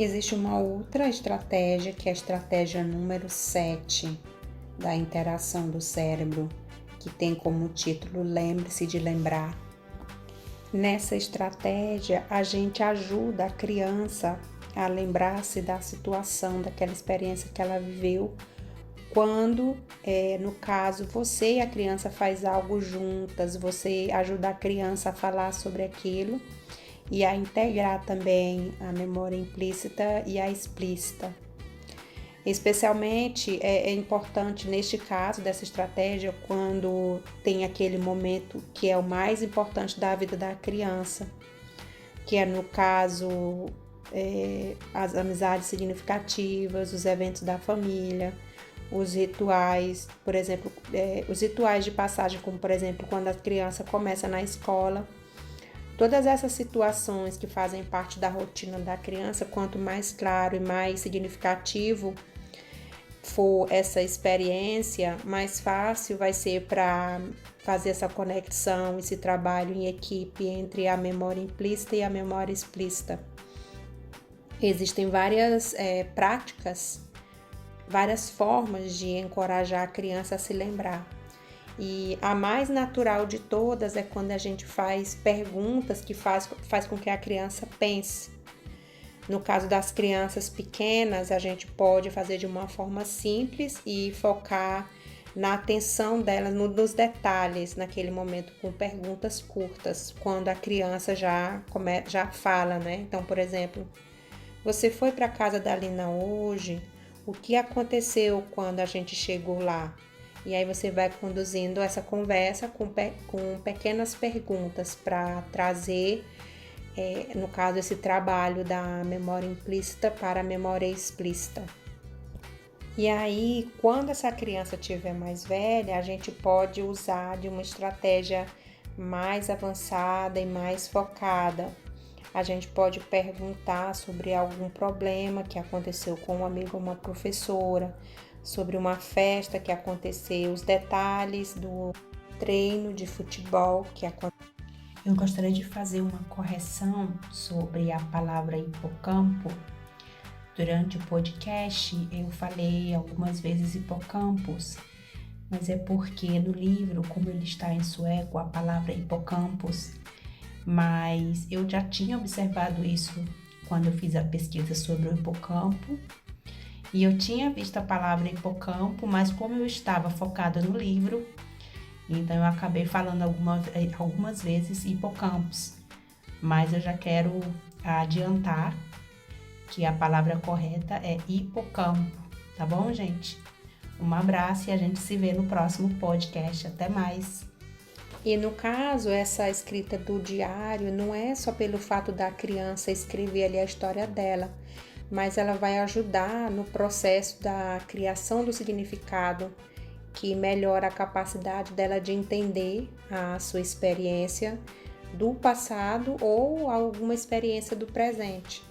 Existe uma outra estratégia, que é a estratégia número 7 da interação do cérebro, que tem como título Lembre-se de lembrar. Nessa estratégia, a gente ajuda a criança a lembrar-se da situação, daquela experiência que ela viveu, quando, no caso, você e a criança faz algo juntas, você ajuda a criança a falar sobre aquilo e a integrar também a memória implícita e a explícita. Especialmente é importante neste caso dessa estratégia quando tem aquele momento que é o mais importante da vida da criança, que é no caso as amizades significativas, os eventos da família, os rituais, por exemplo, os rituais de passagem, como por exemplo quando a criança começa na escola. Todas essas situações que fazem parte da rotina da criança, quanto mais claro e mais significativo for essa experiência, mais fácil vai ser para fazer essa conexão, esse trabalho em equipe entre a memória implícita e a memória explícita. Existem várias práticas, várias formas de encorajar a criança a se lembrar. E a mais natural de todas é quando a gente faz perguntas que faz com que a criança pense. No caso das crianças pequenas, a gente pode fazer de uma forma simples e focar na atenção delas, nos detalhes, naquele momento, com perguntas curtas, quando a criança já fala, né? Então, por exemplo, você foi para a casa da Lina hoje? O que aconteceu quando a gente chegou lá? E aí você vai conduzindo essa conversa com pequenas perguntas para trazer, no caso, esse trabalho da memória implícita para a memória explícita. E aí, quando essa criança estiver mais velha, a gente pode usar de uma estratégia mais avançada e mais focada. A gente pode perguntar sobre algum problema que aconteceu com um amigo ou uma professora, sobre uma festa que aconteceu, os detalhes do treino de futebol que aconteceu. Eu gostaria de fazer uma correção sobre a palavra hipocampo. Durante o podcast eu falei algumas vezes hipocampus, mas é porque no livro, como ele está em sueco, a palavra hipocampus, mas eu já tinha observado isso quando eu fiz a pesquisa sobre o hipocampo, e eu tinha visto a palavra hipocampo, mas como eu estava focada no livro, então eu acabei falando algumas vezes hipocampos. Mas eu já quero adiantar que a palavra correta é hipocampo, tá bom, gente? Um abraço e a gente se vê no próximo podcast. Até mais! E no caso, essa escrita do diário não é só pelo fato da criança escrever ali a história dela, mas ela vai ajudar no processo da criação do significado, que melhora a capacidade dela de entender a sua experiência do passado ou alguma experiência do presente.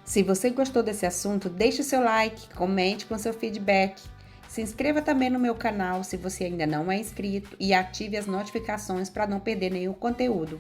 Se você gostou desse assunto, deixe o seu like, comente com seu feedback. Se inscreva também no meu canal se você ainda não é inscrito e ative as notificações para não perder nenhum conteúdo.